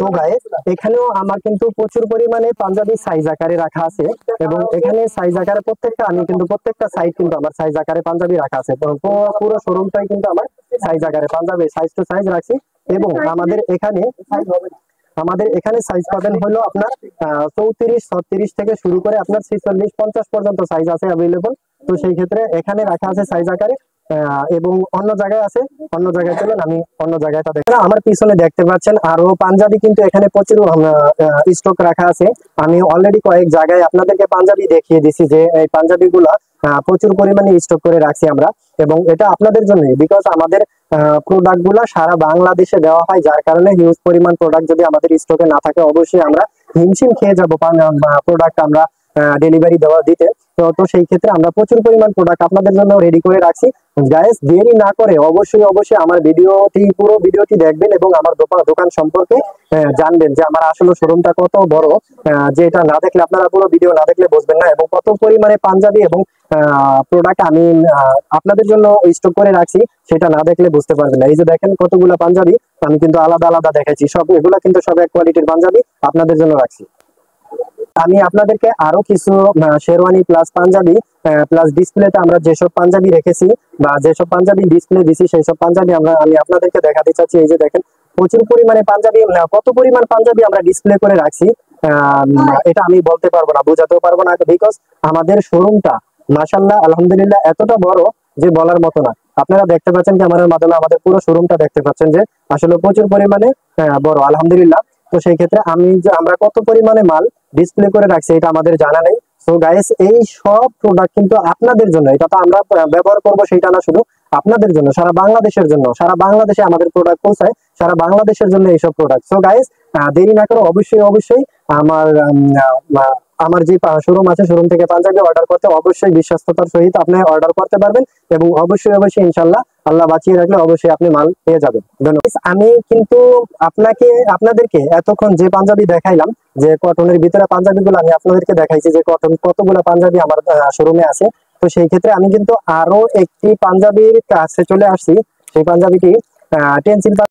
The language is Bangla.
তো গাইস এখানেও আমার কিন্তু প্রচুর পরিমাণে পাঞ্জাবি সাইজ আকারে রাখা আছে, এবং এখানে সাইজ আকারে প্রত্যেকটা আমি কিন্তু প্রত্যেকটা সাইজ কিন্তু আমার সাইজ আকারে পাঞ্জাবি রাখা আছে। তো পুরো শোরুমটাই কিন্তু আমার সাইজ আকারে পাঞ্জাবি সাইজ টু সাইজ রাখছি। এবং আমাদের এখানে সাইজ পাবেন হলো আপনার 34 36 থেকে শুরু করে আপনার 46 50 পর্যন্ত সাইজ আছে অ্যাভেলেবল। তো সেই ক্ষেত্রে এখানে রাখা আছে সাইজ আকারে, এবং অন্য জায়গায় আছে, অন্য জায়গায় চলেন আমি অন্য জায়গাটা দেখেন। আমার পিছনে দেখতে পাচ্ছেন আরো পাঞ্জাবি কিন্তু এখানে প্রচুর স্টক রাখা আছে। আমি অলরেডি কয়েক জায়গায় আপনাদেরকে পাঞ্জাবি দেখিয়ে দিছি যে এই পাঞ্জাবি গুলা প্রচুর পরিমাণে স্টক করে রাখছি আমরা। এবং এটা আপনাদের জন্যই, বিকজ আমাদের প্রোডাক্ট গুলা সারা বাংলাদেশে দেওয়া হয়, যার কারণে হিউজ পরিমাণ প্রোডাক্ট যদি আমাদের স্টকে না থাকে অবশ্যই আমরা হিমশিম খেয়ে যাবো প্রোডাক্ট আমরা ডেলিভারি দেওয়া দিতে। তো তো সেই ক্ষেত্রে আমরা প্রচুর পরিমাণ প্রোডাক্ট আপনাদের জন্য রেডি করে রাখছি। গাইস দেরি না করে অবশ্যই অবশ্যই আমার পুরো ভিডিওটি দেখবেন এবং আমার দোকান সম্পর্কে জানবেন যে আমার আসলে শোরুমটা কত বড়। যে এটা না দেখলে, আপনারা পুরো ভিডিও না দেখলে বুঝবেন না, এবং কত পরিমাণে পাঞ্জাবি এবং প্রোডাক্ট আমি আপনাদের জন্য স্টক করে রাখছি সেটা না দেখলে বুঝতে পারবেন না। এই যে দেখেন কতগুলো পাঞ্জাবি আমি কিন্তু আলাদা আলাদা দেখাচ্ছি, সব এগুলা কিন্তু সব এক কোয়ালিটির পাঞ্জাবি আপনাদের জন্য রাখছি। আমি আপনাদেরকে আরো কিছু শেরওয়ানি প্লাস পাঞ্জাবি প্লাস ডিসপ্লেতে আমরা যেসব পাঞ্জাবি রেখেছি বা যেসব পাঞ্জাবি ডিসপ্লে দিছি সেই সব পাঞ্জাবি আমি আপনাদেরকে দেখাতে চাচ্ছি। এই যে দেখেন প্রচুর পরিমাণে পাঞ্জাবি, কত পরিমাণ পাঞ্জাবি আমরা ডিসপ্লে করে রাখছি এটা আমি বলতে পারবো না, বোঝাতেও পারবো না, বিকজ আমাদের শোরুমটা মাশাআল্লাহ আলহামদুলিল্লাহ এতটা বড় যে বলার মতো না। আপনারা দেখতে পাচ্ছেন যে আমাদের মাধ্যমে আমাদের পুরো শোরুমটা দেখতে পাচ্ছেন যে আসলে প্রচুর পরিমাণে বড় আলহামদুলিল্লাহ। তো সেই ক্ষেত্রে আমরা কত পরিমাণে মাল ডিসপ্লে করে রাখছি এটা আমাদের জানা নেই। সো গাইস এই সব প্রোডাক্ট কিন্তু আপনাদের জন্য, এটা তো আমরা ব্যবহার করব সেটা না, শুধু আপনাদের জন্য, সারা বাংলাদেশের জন্য, সারা বাংলাদেশে আমাদের প্রোডাক্ট পৌঁছায়, সারা বাংলাদেশের জন্য এইসব প্রোডাক্ট। সো গাইস দেরি না করে অবশ্যই অবশ্যই আমার আমার যে শোরুম আছে শোরুম থেকে পাঞ্জাবি অর্ডার করতে অবশ্যই বিশ্বস্ততার সহিত আপনি অর্ডার করতে পারবেন, এবং অবশ্যই অবশ্যই ইনশাল্লাহ আল্লাহ বাঁচিয়ে রাখলে অবশ্যই আপনি মাল পেয়ে যাবেন। ধন্যবাদ। আমি কিন্তু আপনাদেরকে এতক্ষণ যে পাঞ্জাবি দেখাইলাম, যে কটনের ভিতরে পাঞ্জাবি গুলো আমি আপনাদেরকে দেখাইছি যে কতগুলো পাঞ্জাবি আমার শোরুমে আছে। তো সেই ক্ষেত্রে আমি কিন্তু আরো একটি পাঞ্জাবির কাছে চলে আসছি, সেই পাঞ্জাবিটি টেন্সিল